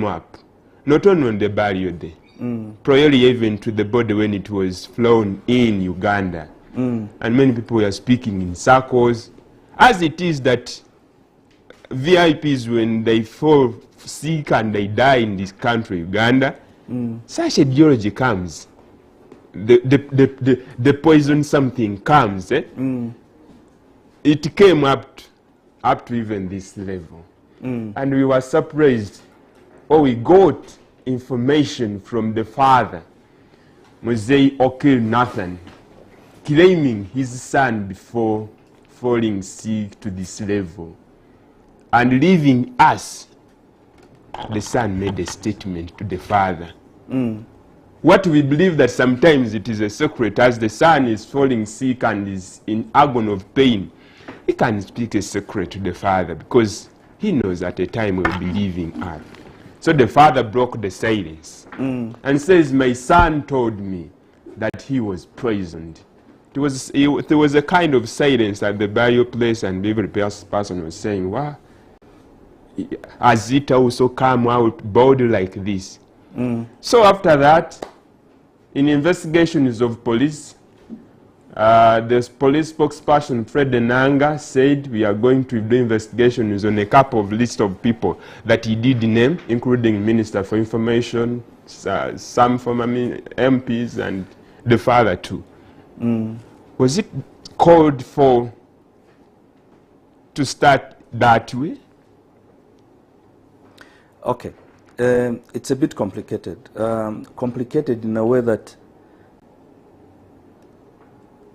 up, not only on the burial day, probably even to the body when it was flown in Uganda. And many people were speaking in circles, as it is that VIPs, when they fall sick and they die in this country, Uganda, such ideology comes. The poison something comes. It came up to even this level. And we were surprised. We got information from the father, Mosei Okil Nathan, claiming his son before falling sick to this level. And leaving us, the son made a statement to the father. What we believe that sometimes it is a secret, as the son is falling sick and is in agony of pain, he can speak a secret to the father because he knows at a time he will be leaving earth. So the father broke the silence and says, my son told me that he was poisoned. There was a kind of silence at the burial place, and every person was saying, wow, has it also come out bold like this? So after that, in investigations of police, the police spokesperson Fred Enanga said we are going to do investigations on a couple of list of people that he did name, including Minister for Information, some former MPs, and the father too. Was it called for to start that way? Okay. It's a bit complicated. Complicated in a way that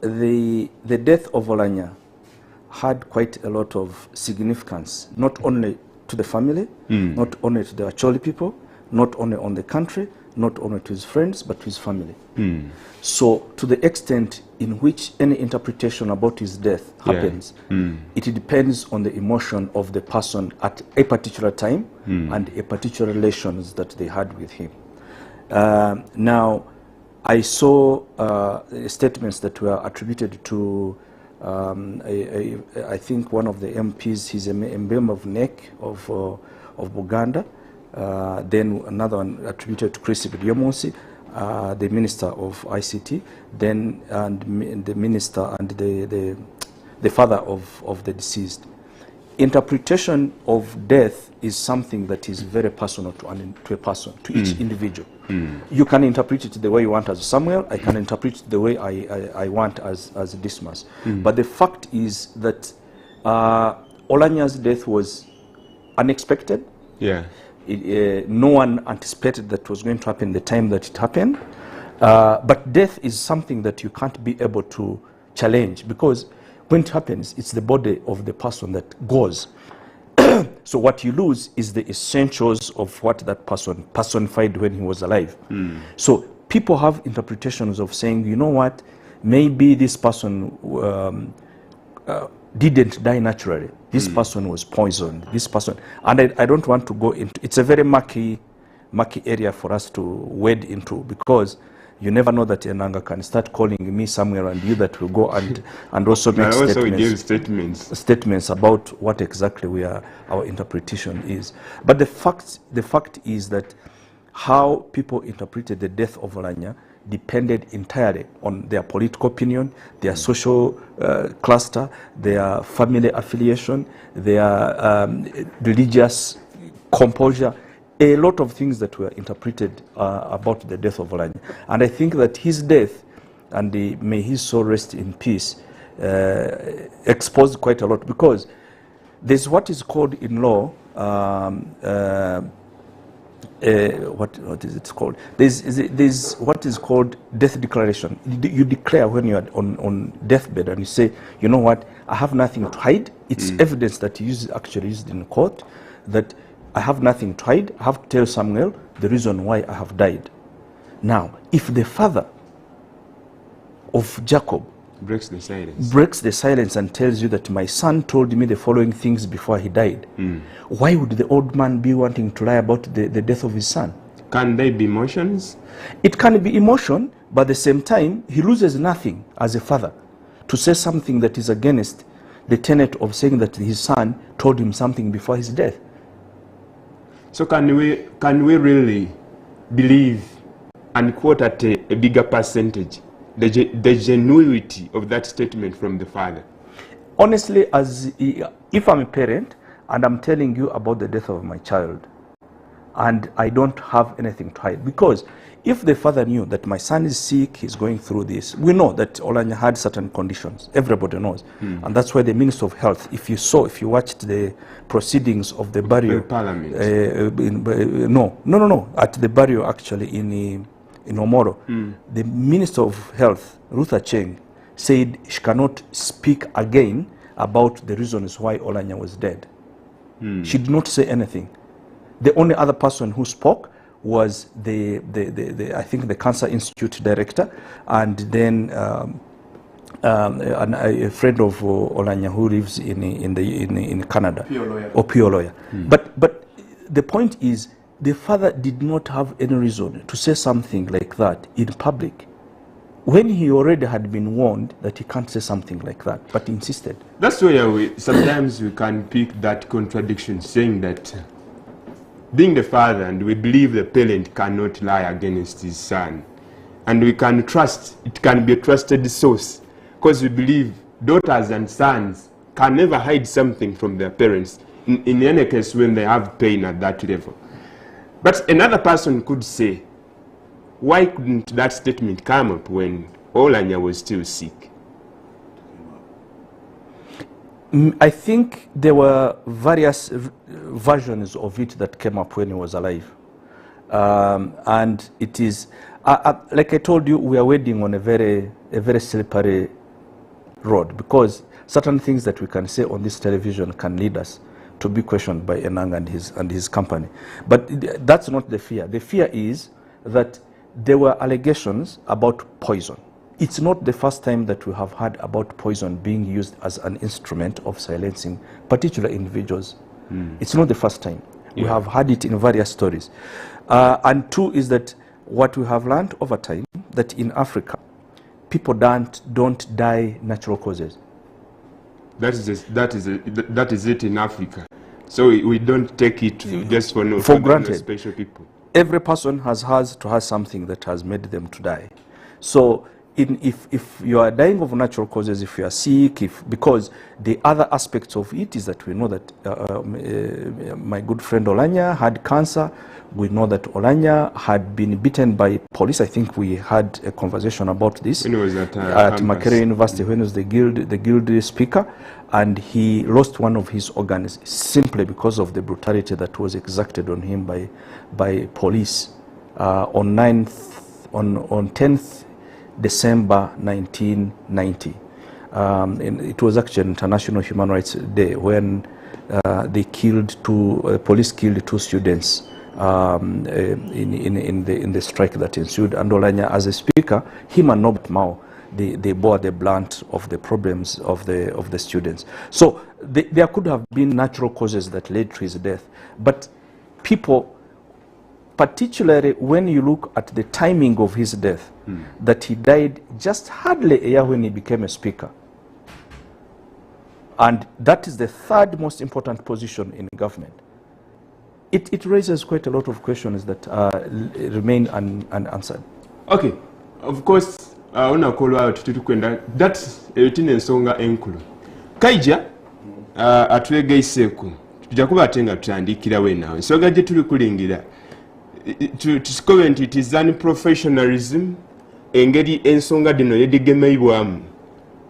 the death of Oulanyah had quite a lot of significance, not only to the family, not only to the Acholi people, not only on the country, not only to his friends, but to his family. So to the extent in which any interpretation about his death happens, it depends on the emotion of the person at a particular time and a particular relations that they had with him. Now, I saw statements that were attributed to, I think one of the MPs, he's a member of NEC of Buganda, then another one attributed to Chris Bidyomonsi, the Minister of ICT, then and the Minister and the father of the deceased. Interpretation of death is something that is very personal to a person, to each individual. You can interpret it the way you want as Samuel, I can interpret it the way I want as Dismas. But the fact is that Oulanyah's death was unexpected. No one anticipated that was going to happen the time that it happened. But death is something that you can't be able to challenge, because when it happens, it's the body of the person that goes. So what you lose is the essentials of what that person personified when he was alive. So people have interpretations of saying, you know what, maybe this person didn't die naturally. This person was poisoned. This person, and I don't want to go into. It's a very murky area for us to wade into, because you never know that Enanga can start calling me somewhere, and you that will go and also make statements about what exactly our interpretation is. But the fact is that how people interpreted the death of Oulanyah depended entirely on their political opinion, their social cluster, their family affiliation, their religious composure, a lot of things that were interpreted about the death of Oulanyah. And I think that his death, and may his soul rest in peace, exposed quite a lot, because there's what is called in law, what is it called? There's what is called death declaration. You declare when you are on deathbed, and you say, you know what, I have nothing to hide. It's evidence that you actually used in court, that I have nothing to hide. I have to tell Samuel the reason why I have died. Now, if the father of Jacob breaks the silence and tells you that my son told me the following things before he died, why would the old man be wanting to lie about the death of his son? Can they be emotions? It can be emotion, but at the same time, he loses nothing as a father to say something that is against the tenet of saying that his son told him something before his death. So can we really believe and quote at a bigger percentage the genuinity of that statement from the father? Honestly, if I'm a parent and I'm telling you about the death of my child, and I don't have anything to hide, because if the father knew that my son is sick, he's going through this, we know that Olanya had certain conditions, everybody knows, and that's why the Minister of Health, if you watched the proceedings of the burial, the parliament, no, at the burial actually in Omoro, the Minister of Health, Ruth Acheng, said she cannot speak again about the reasons why Olanya was dead. She did not say anything. The only other person who spoke was I think the Cancer Institute director, and then a friend of Olanya who lives in Canada, Pure lawyer. But the point is, the father did not have any reason to say something like that in public, when he already had been warned that he can't say something like that, but insisted. That's where sometimes we can pick that contradiction, saying that being the father, and we believe the parent cannot lie against his son, and we can trust, it can be a trusted source, because we believe daughters and sons can never hide something from their parents, in any case when they have pain at that level. But another person could say, why couldn't that statement come up when Olanya was still sick? I think there were various versions of it that came up when he was alive. And it is, like I told you, we are wading on a very slippery road, because certain things that we can say on this television can lead us to be questioned by Enang and his company. But that's not the fear. The fear is that there were allegations about poison. It's not the first time that we have heard about poison being used as an instrument of silencing particular individuals. It's not the first time. We have heard it in various stories. And two is that what we have learned over time, that in Africa, people don't die natural causes. That is it in Africa. So we don't take it just for granted. Special people. Every person has to have something that has made them to die. So if you are dying of natural causes, if you are sick, because the other aspects of it is that we know that my good friend Olanya had cancer. We know that Olanya had been beaten by police. I think we had a conversation about this when he was at Makerere University, when he was the guild speaker, and he lost one of his organs simply because of the brutality that was exacted on him by police on 10th December 1990. And it was actually International Human Rights Day when police killed two students in the strike that ensued. And Olanya, as a speaker, him and Norbert Mao, they bore the brunt of the problems of the students. So there could have been natural causes that led to his death, but people, particularly when you look at the timing of his death, that he died just hardly a year when he became a speaker. And that is the third most important position in government. It raises quite a lot of questions that remain unanswered. Okay, of course, unakolwa tutukwenda that etine ensonga enkulu. Kaija atwegeiseko tujja kuba atenga tutandikira we nawe. Ensonga gye tuli kulingira tusikove nti it is unprofessionalism, engeri ensonga dino yedigemeibwamu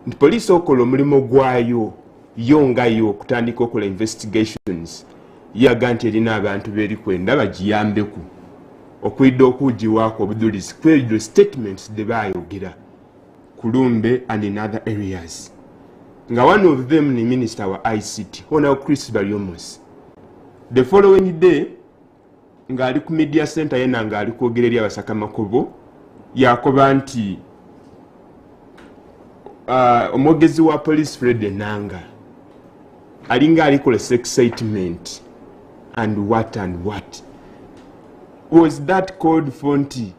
nti poliisi okola omulimu gwayo yo okutandika okola investigations yaga nti erina abantu beri kwenda bagiyambeku okwidde okugiwaako obujulizi kw'ebyo statements de bayogera Kulumbe and in other areas, nga one of them ni minister wa ICT Honorable Chris Bariomos. The following day nga ali ku media center yena nga ali kwogerera abasaka makobo yakoba nti omwogezi wa police Fred Enanga alinga alikola excitement and what was that called fonti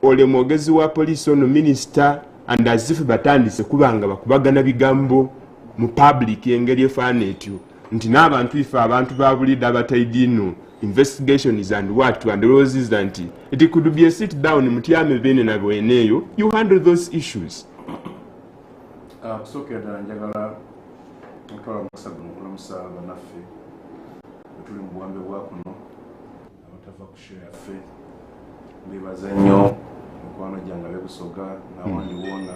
ole mwogezi wa police ono minister and as if batandise kubanga bakubagana bigambo mu public engeri efaana etyo nti n'abantu ife abantu ba bulida abataidino investigations and what and roses that it could be a sit down mutiame bene na bweneyo you handle those issues. Kusooka ddala njagala okutwala omusago okulamusa bannaffe tuli mu buwambe bwa kuno abatava ku show yaffe mbebaza nnyo mukwano gyange abebusoga n'awandi woona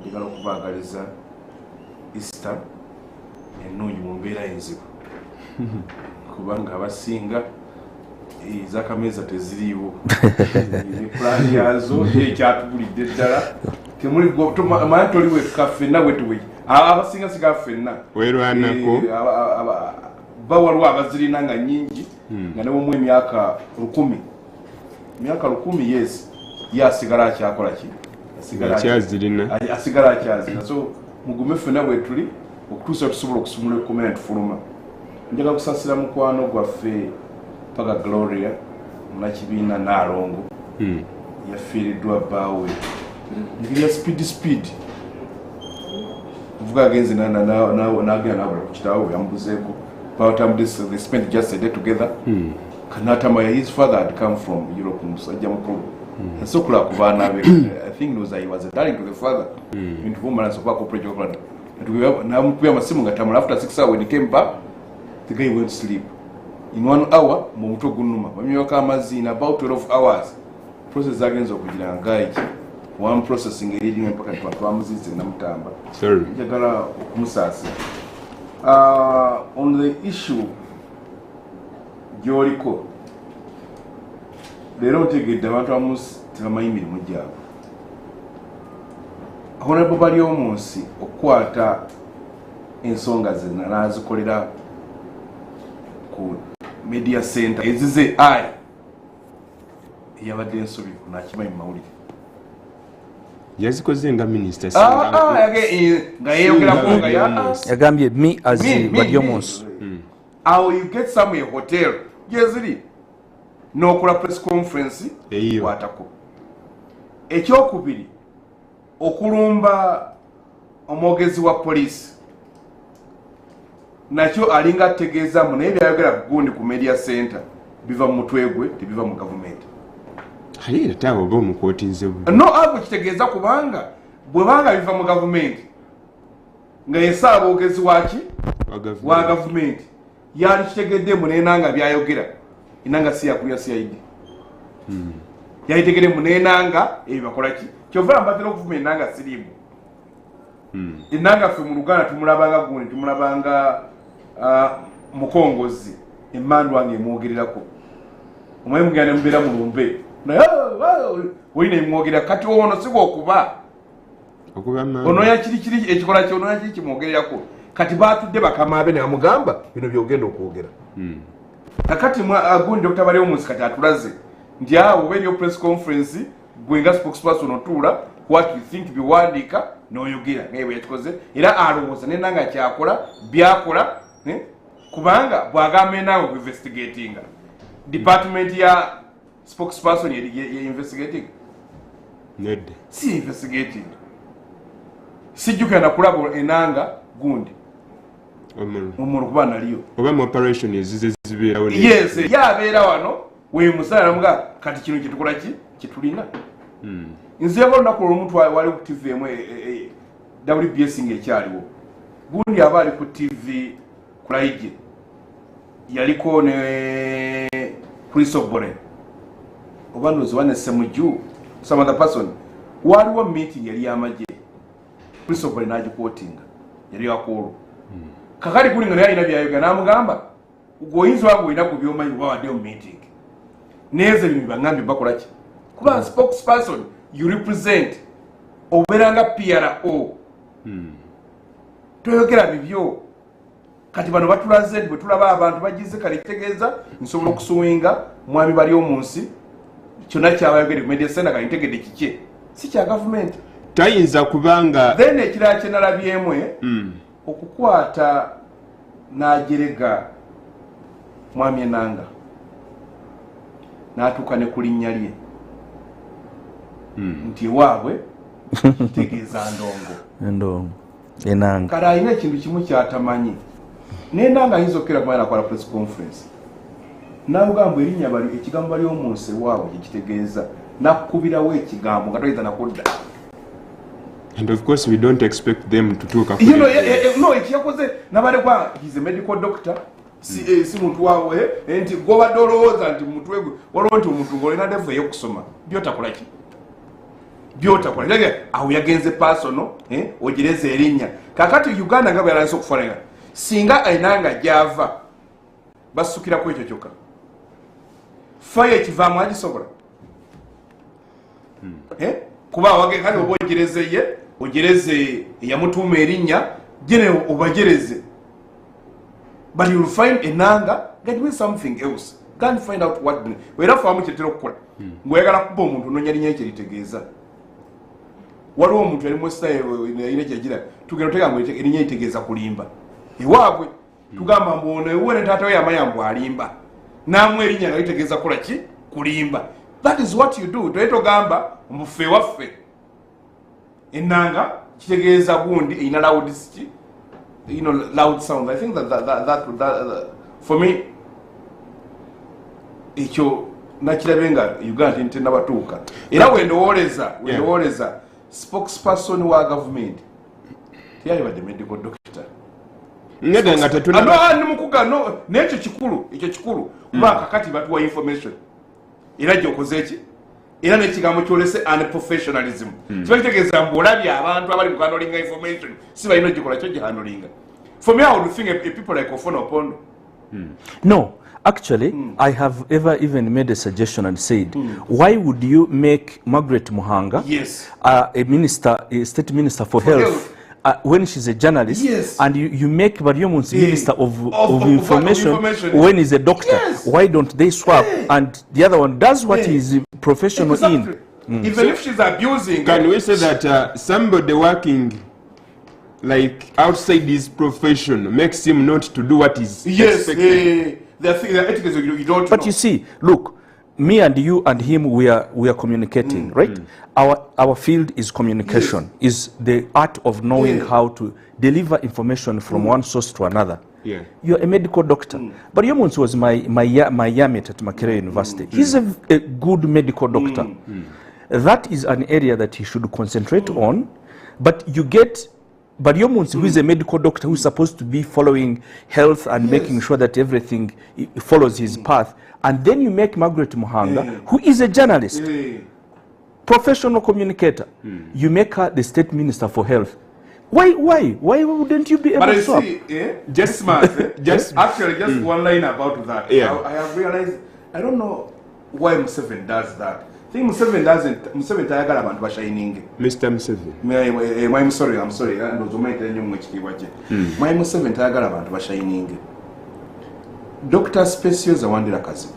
njagala okubaagaliza Easter ennungi mu mbeera enzibu kubanga abasinga z'akameeza teziriiwo pulaani yazo ekyatubulidde ddala temuli manyi toliwe kaffenna bwetuwe abasinga siga ffenna werwanako bawaliwo abazirina nga nnyingi nga newomu emyaka 100 yes ye asigala akyakola ki asigala akyazirina so mugume ffenna bwetuli okutuusa tusobola okusumula ekkomera netufuluma. Njagala kusasira mukwano gwaffe paka Gloria munakibiina Naalongo yafiiriddwa bbaawe ngeri ya speed kuvuga agenze n'agenda n'abula ku kitaawe yamubuzeeko they spent just a day together kanatama his father had come from Europe musajja mukulu ensokula ku baana be I think he was a darling to the father into woman and sopa corporate chocolate namukuya amasimu nga tamula after 6 hours when he came back the guy went to sleep in 1 hour mu mutwe gunuma bamyoka amazzi in about 12 hours process agenza okugira ngaiki one processing leading mpaka twamuzize namutamba njagala okumusaasa on the issue gyoliko leero ntegedde abantu abamu tebamanyi mirimu gyabwe honorable bali omunsi okukwata ensonga zenna n'azikolera ku media center ezize ai eyabadde ensobi nakimanyi mu mawulire yazikoze nga minister nga yeyogerako nga yagambye me as bali omunsi awo you get somewhere hotel gyeziri n'okola press conference kwatako. Ekyokubiri okulumba omwogezi wa poliisi nakyo alinga ategeezaamu naye byayogera gundi ku media center biva mu mutwe gwe tebiva mu gavumenti no abo kitegeeza kubanga bwebanga biva mu gavumenti nga yesaaba ogezi waki wa gavumenti yali kitegeddemu nenanga byayogera enanga si yakulya CID yayitegere munenanga ebibakolaki kyova mbatera okuvuma enanga sirimu enanga ffe mu Luganda tumulabanga gundi tumulabanga mukongozi emmandu wange emwogererako omwe mugenda mubeera mu lumbe olina emwogerera kati ono sigo okuba ono yakiri ekikola kyo ono yakiri kimwogererako kati batudde bakama abe ne bamugamba bino byogenda okwogera kakati gundi Dr. Bali omunsi kati atulaze nti awo oba eriyo press conference gwe nga spokesperson otuula what you think biwandiika n'oyogera naye bwe yakikoze era alowooza nenanga kyakola byakola kubanga bwagamba enanga okuinvestigatinga department ya spokesperson ye investigating nedde si investigating sijjukira nakulaba enanga gundi omulu kuba naliyo oba mu operation ezize zibeerawo yes yabeera wano wemusala namuga kati kino kitukola ki kitulina nze olunaku olumuntu wali ku TV emu WBS ng'ekyaliwo gundi aba ali ku TV kulaije yaliko ne Christopher oba ndozi wane Semuju some other person waliwo meeting yali amaje Christopher n'agikotinga yali yakolo kakali kuli nga yalina byayoga namugamba goyinza wangu ina kubyomanyi bwawadde mu meeting neze bino bangambi bakola ki kuba spokesperson you represent oberanga PRO toyogera bibyo kati bano batulaze bwe tulaba abantu bagize kale kitegeeza nsobola okusuwinga mwami bali omunsi kyonna kyabayogere ku media center kali ntegedde kike si kya government tayinza kubanga then ekirala kyenalabyemu okukwata n'ajerega mwami enanga n'atuuka ne ku linnya lye nti waabwe kitegeeza ndongo enanga kale alina ekintu kimu kyatamanyi n'enanga ayinza okukera kumanya nakola press conference n'agamba erinnya bali ekigambo bali omunsi waabwe kitegeeza nakubirawo ekigambo nga toyinza nakudda. And of course we don't expect them to talk you know no ekiyakoze nabalekwa he's a medical doctor si muntu wawe nti goba dolooza nti mutwe waliwo nti omuntu ng'olina level y'okusoma byotakolaki byotakola awo yagenze personal ogireza erinnya kakati Uganda nga byalanse okufaanana singa ainanga gyava basukirako ekyo kyokka fire ekivaamu agisobola kuba wagekati oba ogerezeye ogereze yamutuuma erinnya gene obagereze but you'll find enanga get doing something else can't find out what wera famu kyetera okukola ngwegala kuba omuntu nonya linnya ekyo litegeeza waliwo omuntu yali mwestaye ine kyagira tugero tega ngwe erinnya litegeeza kulimba ewaabwe tugamba mbono ewe ne taata we yamayambo alimba namwe erinnya nga litegeeza kola ki kulimba. That is what you do. Toyeto gamba mufe waffe enanga kitegeeza gundi ina loud loud sound. I think that for me ekyo nakirabenga Uganda ntenda batuuka era wendowooleza spokesperson wa government tiyali badde medical doctor ngeda nga tatuna ni mukuga no nekyo kikulu kuba kakati batuwa information era gyokoze eki era n'ekigambo kyolese unprofessionalism kiba kitegeeza mbu olabye abantu abali kuhandolinga information si balina ogikola kyo gihandolinga. For me I would think a people like Ofono Opondo. No, actually I have ever even made a suggestion and said why would you make Margaret Muhanga a state minister for health when she's a journalist, and you make Baryomunsi minister of information when he's a doctor. Why don't they swap and the other one does what he's professional in? Even if she's abusing. Can we say that somebody working like outside his profession makes him not to do what is expected? But you see, look, me and you and him, we are communicating, right? Our field is communication, is the art of knowing how to deliver information from one source to another. You're a medical doctor. But Yomunsi was my yamit at Makerere University. He's a good medical doctor. That is an area that he should concentrate on. But you get Yomunsi, who is a medical doctor, who is supposed to be following health and making sure that everything follows his path. And then you make Margaret Muhanga, who is a journalist, professional communicator. You make her the state minister for health. Why wouldn't you be able to swap? Just smart. Just one line about that. I have realized, I don't know why Museveni does that. I think Museveni tayagala abantu bashining. Mr. Museveni. I'm sorry. My Museveni tayagala abantu bashining. Dr. Specials awandira kazibu.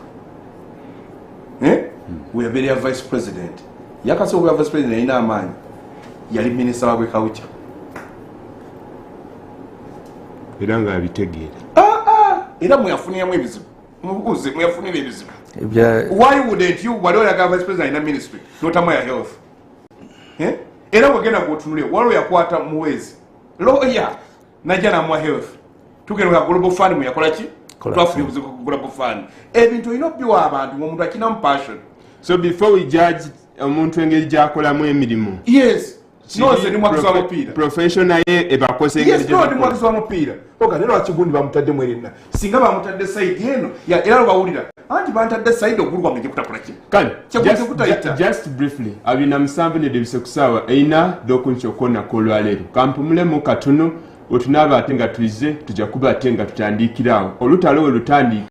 We are very vice president. Yakaso we are vice president ina amani. Yali minister wa culture. Iranga abitegeera. Era muyafuniya ebizibu. Mubuze muyafuniya ebizibu. Why wouldn't you waliwo yaga vice president ina ministry notamwa ya health? Era wagenda kutunule waliwo yakwata muwezi. Lawyer najana mu health. Tugenda ku global fund muyakola ki? Global fund. Ebintu inobbiwa abantu omuntu akina passion. So before we judge omuntu engeri gyakolamu emirimu. Yes. No, se ni mwakizo amupira. Professional ebakose engeri gyakolamu. Yes, no, ni mwakizo amupira. Oka lero akigundi bamutadde mwerina. Singa bamutadde side yeno ya era bawulira. Anti bantadde side ogulwa ngije kutakola ki? Kale. Just briefly. Abina musambu ne debise kusawa eina dokunchokona kolwalero. Kampumulemu katono otunaba atenga tuize tujja kuba atenga tutandikirawo. Olutalo olutandika